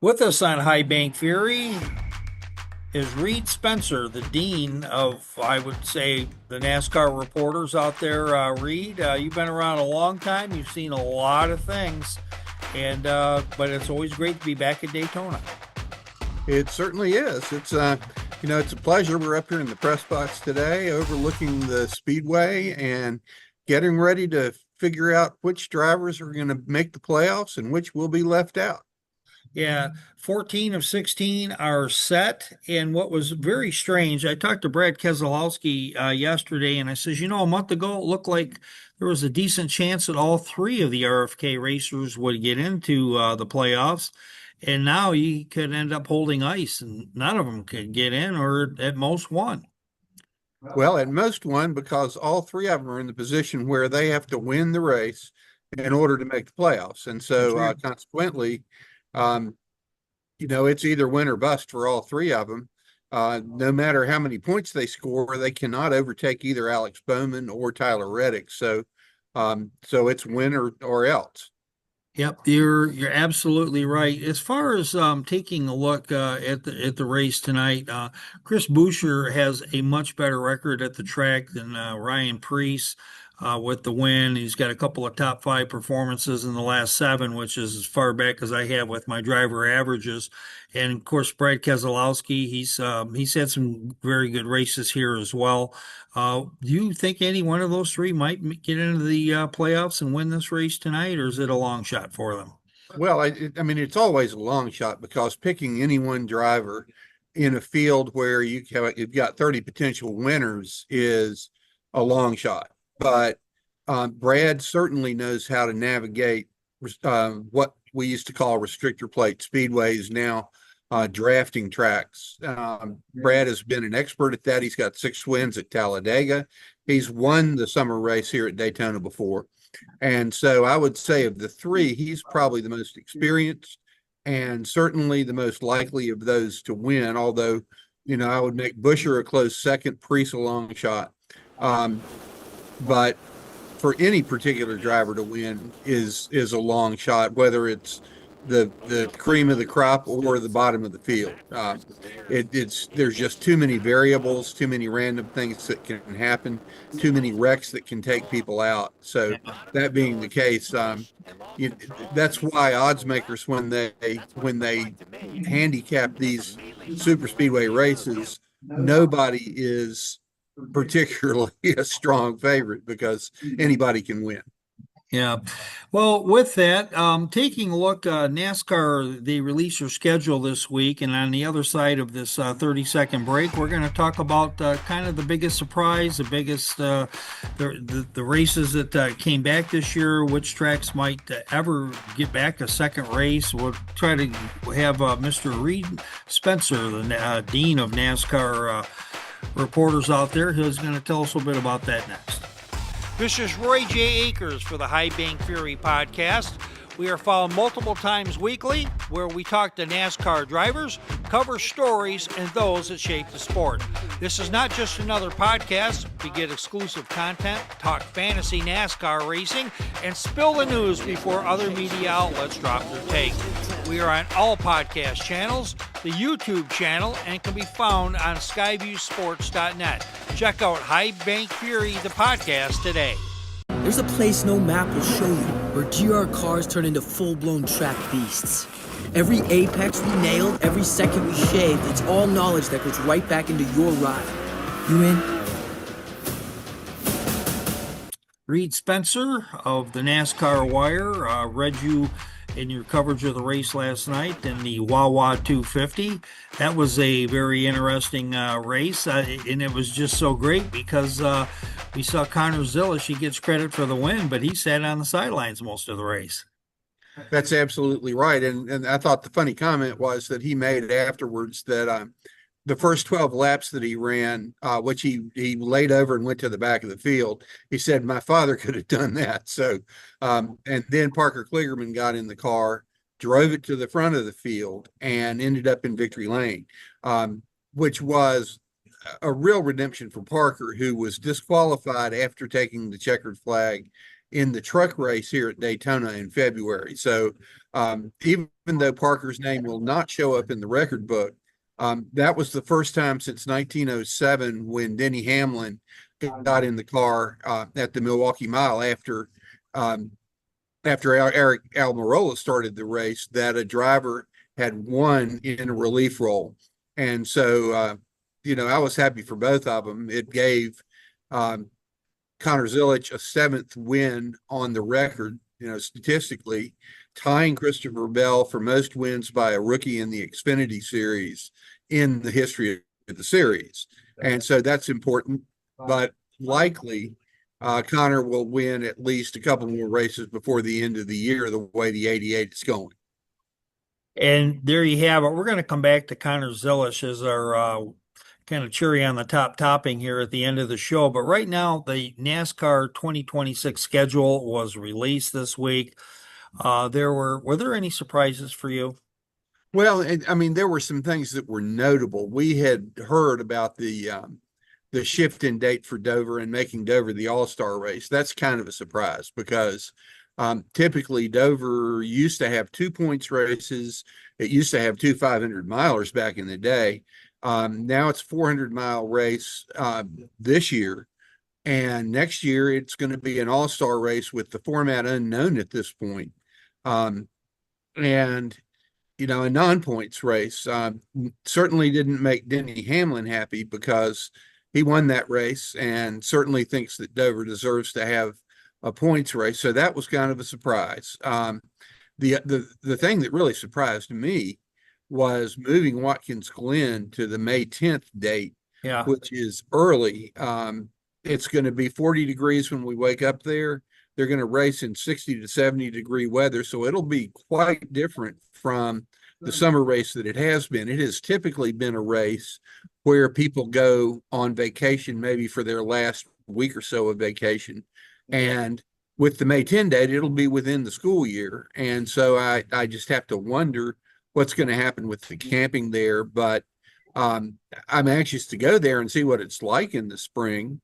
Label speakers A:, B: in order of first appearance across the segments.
A: With us on High Bank Fury is Reid Spencer, the dean of, I would say, the NASCAR reporters out there. Reid, you've been around a long time. You've seen a lot of things, and but it's always great to be back at Daytona.
B: It certainly is. It's a pleasure. We're up here in the press box today, overlooking the speedway and getting ready to figure out which drivers are going to make the playoffs and which will be left out.
A: Yeah, 14 of 16 are set. And what was very strange, I talked to Brad Keselowski yesterday, and I says, a month ago, it looked like there was a decent chance that all three of the RFK racers would get into the playoffs. And now he could end up holding ice, and none of them could get in, or at most one.
B: Well, at most one, because all three of them are in the position where they have to win the race in order to make the playoffs. And so consequently, it's either win or bust for all three of them. No matter how many points they score, they cannot overtake either Alex Bowman or Tyler Reddick. So it's win or else.
A: Yep, you're absolutely right. As far as taking a look at the race tonight, Chris Buescher has a much better record at the track than Ryan Preece with the win. He's got a couple of top five performances in the last seven, which is as far back as I have with my driver averages. And of course, Brad Keselowski, he's had some very good races here as well. Do you think any one of those three might get into the playoffs and win this race tonight, or is it a long shot for them?
B: Well, it's always a long shot because picking any one driver in a field where you've got 30 potential winners is a long shot. But Brad certainly knows how to navigate what we used to call restrictor plate speedways, now drafting tracks. Brad has been an expert at that. He's got 6 wins at Talladega. He's won the summer race here at Daytona before. And so I would say of the three, he's probably the most experienced and certainly the most likely of those to win. Although, I would make Buescher a close second, Preece a long shot. But for any particular driver to win is a long shot, whether it's the cream of the crop or the bottom of the field. There's just too many variables, too many random things that can happen, too many wrecks that can take people out. So that being the case, that's why odds makers, when they handicap these super speedway races, nobody is particularly a strong favorite because anybody can win.
A: Yeah. Well, with that, taking a look, NASCAR, they release their schedule this week. And on the other side of this 30-second break, we're going to talk about kind of the biggest surprise, the biggest, the races that came back this year, which tracks might ever get back a second race. We'll try to have Mr. Reid Spencer, the dean of NASCAR reporters out there, who's going to tell us a little bit about that next.
C: This is Roy J. Akers for the High Bank Fury podcast. We are found multiple times weekly where we talk to NASCAR drivers, cover stories, and those that shape the sport. This is not just another podcast. We get exclusive content, talk fantasy NASCAR racing, and spill the news before other media outlets drop their take. We are on all podcast channels, the YouTube channel, and can be found on skyviewsports.net. Check out High Bank Fury, the podcast, today.
D: There's a place no map will show you where GR cars turn into full-blown track beasts. Every apex we nailed, every second we shaved, it's all knowledge that goes right back into your ride. You in?
A: Reid Spencer of the NASCAR Wire read you in your coverage of the race last night in the Wawa 250. That was a very interesting race, and it was just so great because we saw Connor Zilisch. He gets credit for the win, but he sat on the sidelines most of the race.
B: That's absolutely right. And I thought the funny comment was that he made afterwards that the first 12 laps that he ran, which he laid over and went to the back of the field, he said, my father could have done that. So, and then Parker Kligerman got in the car, drove it to the front of the field, and ended up in victory lane, which was a real redemption for Parker, who was disqualified after taking the checkered flag in the truck race here at Daytona in February. So even though Parker's name will not show up in the record book, that was the first time since 1907 when Denny Hamlin got in the car at the Milwaukee Mile after Eric Almirola started the race, that a driver had won in a relief role. And so, I was happy for both of them. It gave Connor Zilisch a 7th win on the record, statistically, tying Christopher Bell for most wins by a rookie in the Xfinity Series in the history of the series. And so that's important, but likely Connor will win at least a couple more races before the end of the year, the way the 88 is going.
A: And there you have it. We're going to come back to Connor Zilisch as our kind of cherry on the top topping here at the end of the show. But right now, the NASCAR 2026 schedule was released this week. Were there any surprises for you?
B: Well, I mean, there were some things that were notable. We had heard about the shift in date for Dover and making Dover the All-Star race. That's kind of a surprise because typically Dover used to have 2 points races. It used to have 2 500-milers back in the day. Now it's a 400-mile race this year. And next year it's going to be an all-star race with the format unknown at this point. And a non-points race certainly didn't make Denny Hamlin happy because he won that race and certainly thinks that Dover deserves to have a points race. So that was kind of a surprise. The thing that really surprised me was moving Watkins Glen to the May 10th date, which is early. It's going to be 40 degrees when we wake up there. They're going to race in 60 to 70 degree weather. So it'll be quite different from the summer race that it has been. It has typically been a race where people go on vacation, maybe for their last week or so of vacation. And with the May 10 date, it'll be within the school year. And so I just have to wonder what's going to happen with the camping there. But I'm anxious to go there and see what it's like in the spring.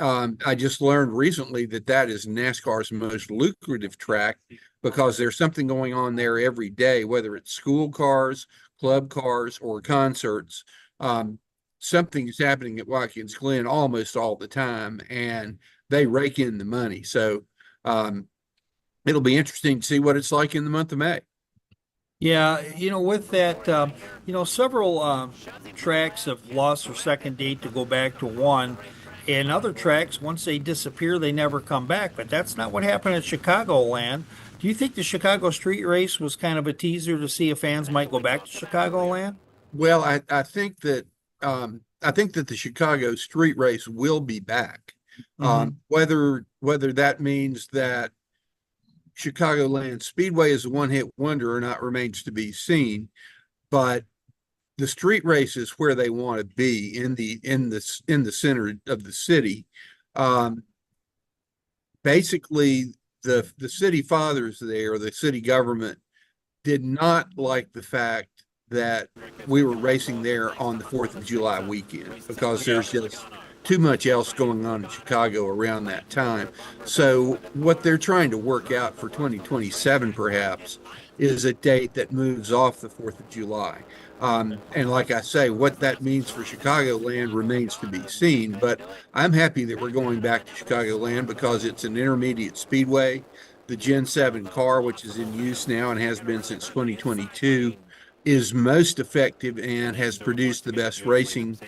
B: I just learned recently that is NASCAR's most lucrative track because there's something going on there every day, whether it's school cars, club cars, or concerts. Something is happening at Watkins Glen almost all the time, and they rake in the money. So it'll be interesting to see what it's like in the month of May.
A: Yeah, with that, several tracks have lost their second date to go back to one. And other tracks, once they disappear, they never come back. But that's not what happened at Chicagoland. Do you think the Chicago street race was kind of a teaser to see if fans might go back to Chicagoland?
B: Well, I think that the Chicago street race will be back. Whether that means that Chicagoland Speedway is a one-hit wonder or not remains to be seen. But the street race is where they want to be in the center of the city. Basically, the city fathers there, the city government, did not like the fact that we were racing there on the 4th of July weekend because there's just too much else going on in Chicago around that time. So what they're trying to work out for 2027 perhaps is a date that moves off the 4th of July. And like I say, what that means for Chicagoland remains to be seen. But I'm happy that we're going back to Chicagoland because it's an intermediate speedway. The Gen 7 car, which is in use now and has been since 2022, is most effective and has produced the best racing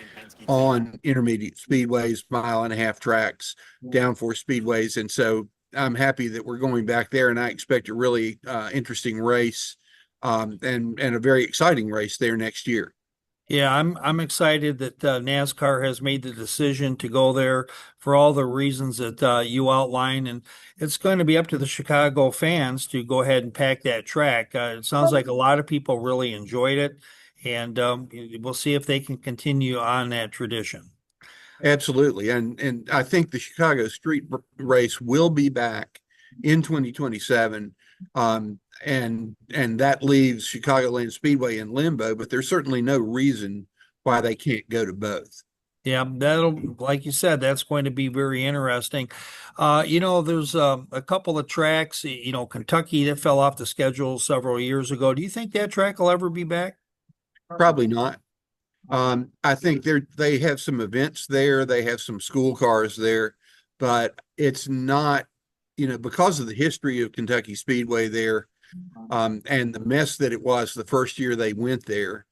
B: on intermediate speedways, mile-and-a-half tracks, downforce speedways. And so I'm happy that we're going back there, and I expect a really interesting race. And a very exciting race there next year.
A: Yeah, I'm excited that NASCAR has made the decision to go there for all the reasons that you outlined, and it's going to be up to the Chicago fans to go ahead and pack that track. It sounds like a lot of people really enjoyed it, and we'll see if they can continue on that tradition.
B: Absolutely, and I think the Chicago street race will be back in 2027. And that leaves Chicagoland Speedway in limbo, but there's certainly no reason why they can't go to both.
A: Yeah, that'll, like you said, that's going to be very interesting. There's a couple of tracks, Kentucky that fell off the schedule several years ago. Do you think that track will ever be back?
B: Probably not. I think they have some events there, they have some school cars there, but it's not, because of the history of Kentucky Speedway there, and the mess that it was the first year they went there.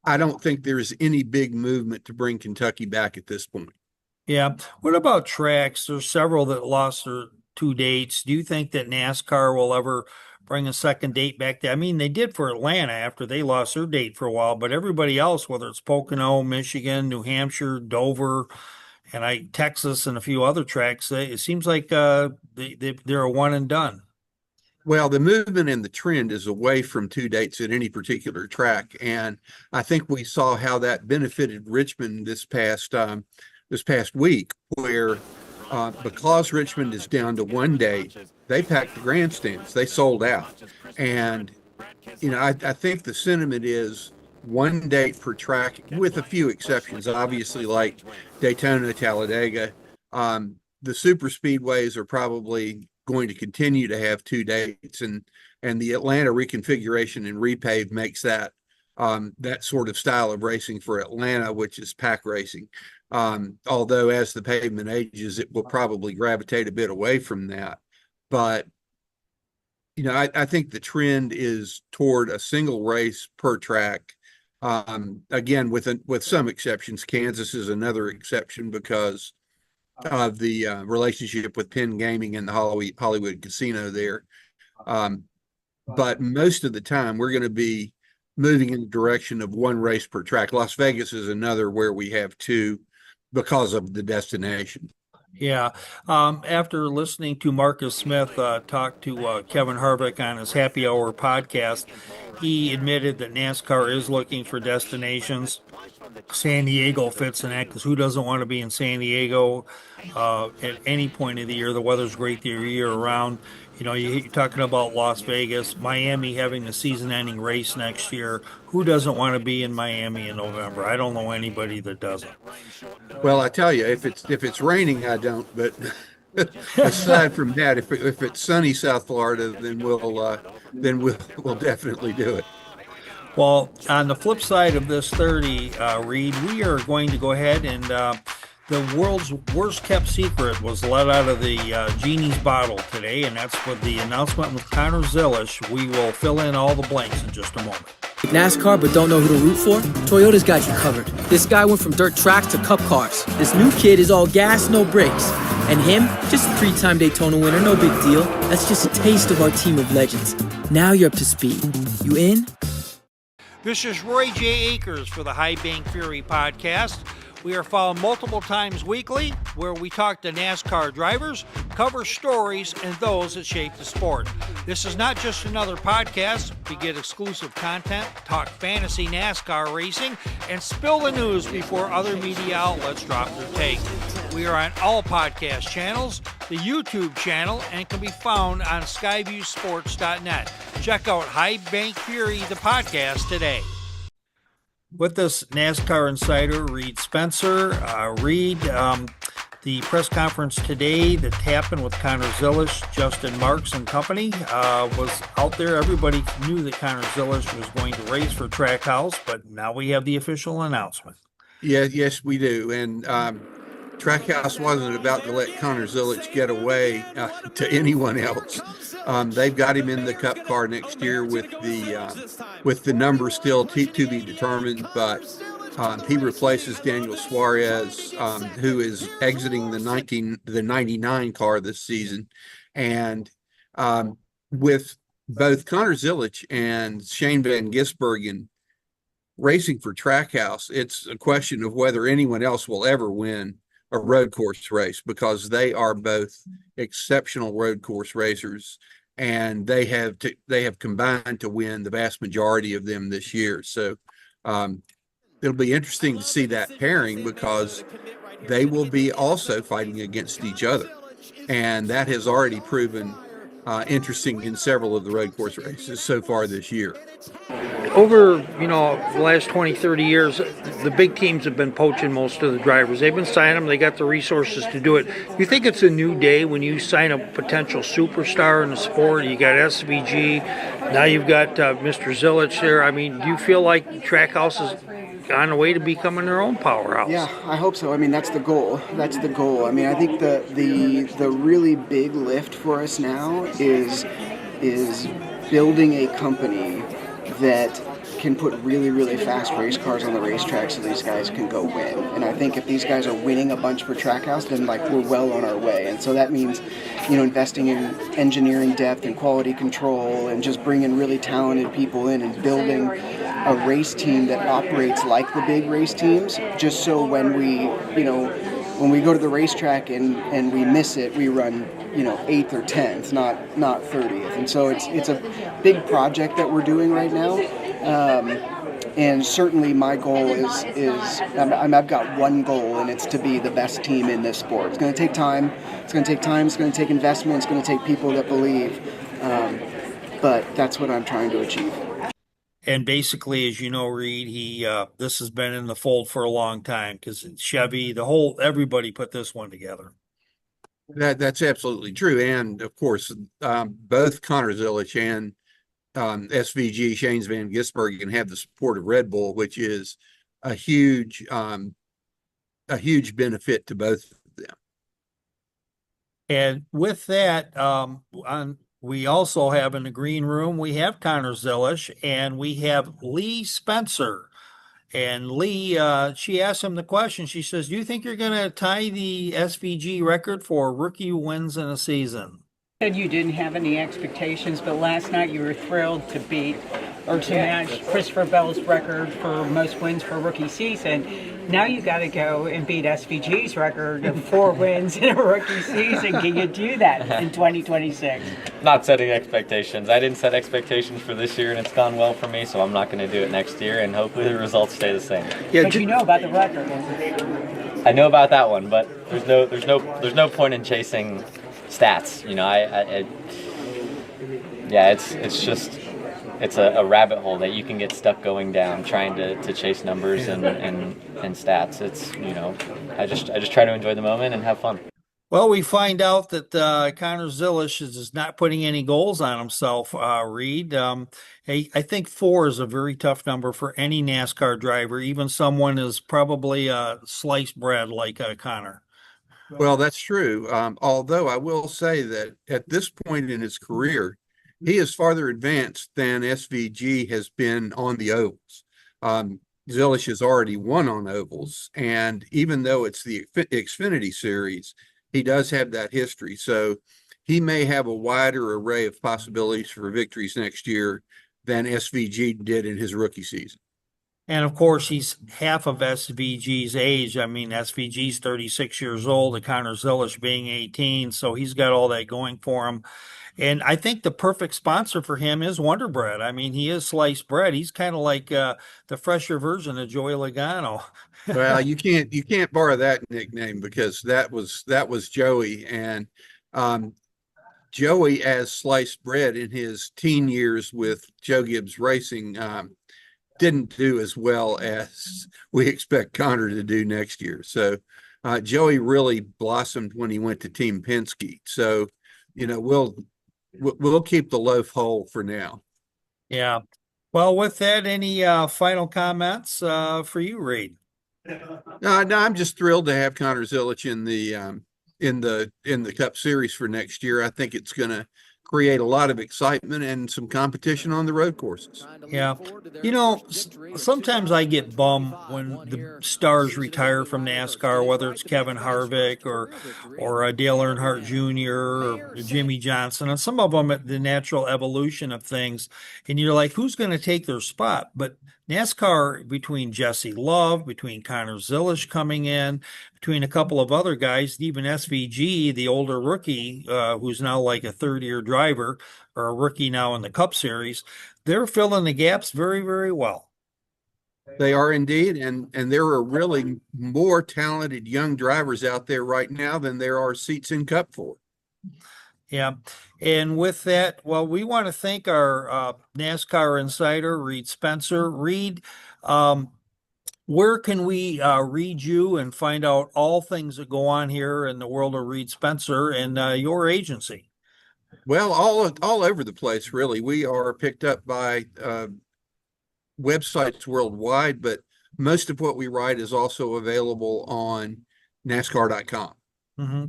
B: I don't think there's any big movement to bring Kentucky back at this point.
A: Yeah. What about tracks? There's several that lost their two dates. Do you think that NASCAR will ever bring a second date back there? I mean, they did for Atlanta after they lost their date for a while, but everybody else, whether it's Pocono, Michigan, New Hampshire, Dover, and Texas, and a few other tracks, it seems like they're a one and done.
B: Well, the movement and the trend is away from two dates at any particular track, and I think we saw how that benefited Richmond this past week, where because Richmond is down to one date, they packed the grandstands, they sold out, and I think the sentiment is one date per track, with a few exceptions, obviously like Daytona, Talladega. The super speedways are probably going to continue to have two dates, and the Atlanta reconfiguration and repave makes that that sort of style of racing for Atlanta, which is pack racing. Although as the pavement ages, it will probably gravitate a bit away from that. But I think the trend is toward a single race per track. Again, with some exceptions. Kansas is another exception because of the relationship with Penn Gaming and the Hollywood Casino there. But most of the time, we're going to be moving in the direction of one race per track. Las Vegas is another where we have two because of the destination.
A: Yeah. After listening to Marcus Smith talk to Kevin Harvick on his Happy Hour podcast, he admitted that NASCAR is looking for destinations. San Diego fits in that because who doesn't want to be in San Diego at any point of the year? The weather's great the year around. You're talking about Las Vegas, Miami having the season-ending race next year. Who doesn't want to be in Miami in November? I don't know anybody that doesn't.
B: Well, I tell you, if it's raining, I don't. But aside from that, if it's sunny South Florida, then we'll definitely do it.
A: Well, on the flip side of this 30, Reid, we are going to go ahead and the world's worst kept secret was let out of the genie's bottle today, and that's with the announcement with Connor Zilisch. We will fill in all the blanks in just a moment.
D: NASCAR but don't know who to root for? Toyota's got you covered. This guy went from dirt tracks to cup cars. This new kid is all gas, no brakes. And him, just a 3-time Daytona winner, no big deal. That's just a taste of our team of legends. Now you're up to speed. You in?
C: This is Roy J. Akers for the High Bank Fury podcast. We are followed multiple times weekly where we talk to NASCAR drivers, cover stories, and those that shape the sport. This is not just another podcast. We get exclusive content, talk fantasy NASCAR racing, and spill the news before other media outlets drop their take. We are on all podcast channels, the YouTube channel, and can be found on skyviewsports.net. Check out High Bank Fury, the podcast, today.
A: With us, NASCAR insider Reid Spencer. Reid, the press conference today that happened with Connor Zilisch, Justin Marks and company was out there. Everybody knew that Connor Zilisch was going to race for Trackhouse, but now we have the official announcement.
B: Yeah, yes, we do. And Trackhouse wasn't about to let Connor Zilisch get away to anyone else. They've got him in the Cup car next year with the number still to be determined, but he replaces Daniel Suarez, who is exiting the 99 car this season. And with both Connor Zilisch and Shane Van Gisbergen racing for Trackhouse, it's a question of whether anyone else will ever win a road course race, because they are both exceptional road course racers, and they have combined to win the vast majority of them this year. So it'll be interesting to see that pairing, because they will be also fighting against each other, and that has already proven interesting in several of the road course races so far this year.
C: Over, the last 20, 30 years, the big teams have been poaching most of the drivers. They've been signing them. They got the resources to do it. You think it's a new day when you sign a potential superstar in the sport? You got SVG. Now you've got Mr. Zilisch there. I mean, do you feel like Trackhouse is on the way to becoming their own powerhouse?
E: Yeah, I hope so. I mean, that's the goal. That's the goal. I mean, I think the really big lift for us now is building a company that can put really, really fast race cars on the racetrack so these guys can go win. And I think if these guys are winning a bunch for Trackhouse, then we're well on our way. And so that means, investing in engineering depth and quality control and just bringing really talented people in and building a race team that operates like the big race teams, just so when we go to the racetrack and we miss it, we run 8th or 10th, not 30th. And so it's a big project that we're doing right now. And certainly my goal is I've got one goal, and it's to be the best team in this sport. It's going to take time. It's going to take investment. It's going to take people that believe. But that's what I'm trying to achieve.
A: And basically, as you know, Reid, this has been in the fold for a long time because Chevy, everybody put this one together.
B: That's absolutely true. And of course, both Connor Zilisch and SVG, Shanes Van Gisbergen, have the support of Red Bull, which is a huge benefit to both of them.
A: And with that, we also have in the green room, we have Connor Zilisch and we have Reid Spencer. And Lee, she asked him the question. She says, do you think you're going to tie the SVG record for rookie wins in a season?
F: Said you didn't have any expectations, but last night you were thrilled to match Christopher Bell's record for most wins for a rookie season. Now you got to go and beat SVG's record of 4 wins in a rookie season. Can you do that in 2026?
G: Not setting expectations. I didn't set expectations for this year, and it's gone well for me, so I'm not going to do it next year, and hopefully the results stay the same.
F: Yeah, but you know about the record.
G: I know about that one, but there's no point in chasing stats. It's a rabbit hole that you can get stuck going down trying to chase numbers and stats. It's I just try to enjoy the moment and have fun.
A: Well, we find out that Connor Zilisch is not putting any goals on himself, Reid. I think 4 is a very tough number for any NASCAR driver, even someone is probably sliced bread like Connor.
B: Well, that's true. Although I will say that at this point in his career, he is farther advanced than SVG has been on the ovals. Zilisch has already won on ovals, and even though it's the Xfinity Series, he does have that history. So he may have a wider array of possibilities for victories next year than SVG did in his rookie season.
A: And of course, he's half of SVG's age. I mean, SVG's 36 years old, and Connor Zilisch being 18, so he's got all that going for him. And I think the perfect sponsor for him is Wonder Bread. I mean, he is sliced bread. He's kind of like the fresher version of Joey Logano.
B: Well, you can't borrow that nickname because that was Joey, and Joey as sliced bread in his teen years with Joe Gibbs Racing didn't do as well as we expect Connor to do next year. So Joey really blossomed when he went to Team Penske. So we'll keep the loaf whole for now.
A: Yeah. Well, with that, any final comments for you, Reid?
B: No, I'm just thrilled to have Connor Zilisch in the Cup Series for next year. I think it's going to create a lot of excitement and some competition on the road courses.
A: Yeah. Sometimes I get bummed when the stars retire from NASCAR, whether it's Kevin Harvick or Dale Earnhardt Jr. or Jimmy Johnson, and some of them at the natural evolution of things. And you're like, who's going to take their spot? But NASCAR, between Jesse Love, between Connor Zilisch coming in, between a couple of other guys, even SVG, the older rookie, who's now like a third-year driver or a rookie now in the Cup Series, they're filling the gaps very, very well.
B: They are indeed, and there are really more talented young drivers out there right now than there are seats in Cup for.
A: Yeah. And with that, well, we want to thank our NASCAR insider, Reid Spencer. Reid, where can we read you and find out all things that go on here in the world of Reid Spencer and your agency?
B: Well, all over the place, really. We are picked up by websites worldwide, but most of what we write is also available on NASCAR.com.
A: Mm-hmm.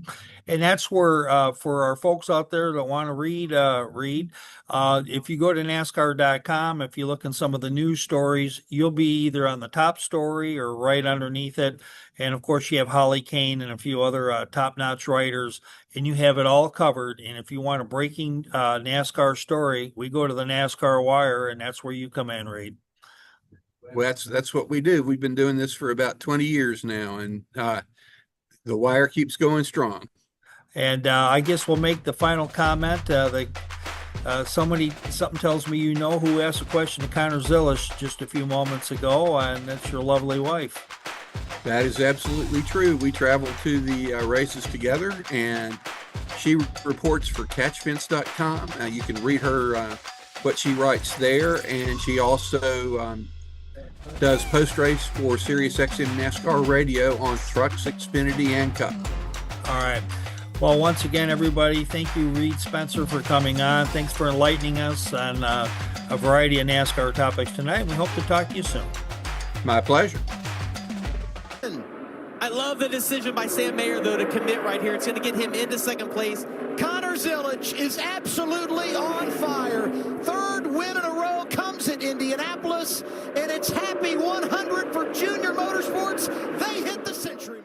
A: And that's where, for our folks out there that want to read, if you go to NASCAR.com, if you look in some of the news stories, you'll be either on the top story or right underneath it. And of course, you have Holly Kane and a few other top-notch writers, and you have it all covered. And if you want a breaking NASCAR story, we go to the NASCAR Wire, and that's where you come in, Reid.
B: Well, that's what we do. We've been doing this for about 20 years now, and the Wire keeps going strong.
A: And I guess we'll make the final comment. Something tells me you know who asked a question to Connor Zilisch just a few moments ago, and that's your lovely wife.
B: That is absolutely true. We travel to the races together, and she reports for catchfence.com. You can read her what she writes there, and she also does post-race for SiriusXM NASCAR Radio on Trucks, Xfinity, and Cup.
A: All right. Well, once again, everybody, thank you, Reid Spencer, for coming on. Thanks for enlightening us on a variety of NASCAR topics tonight. We hope to talk to you soon.
B: My pleasure.
H: I love the decision by Sam Mayer, though, to commit right here. It's going to get him into second place.
I: Connor Zilisch is absolutely on fire. Third win in a row comes at Indianapolis, and it's happy 100 for Junior Motorsports. They hit the century.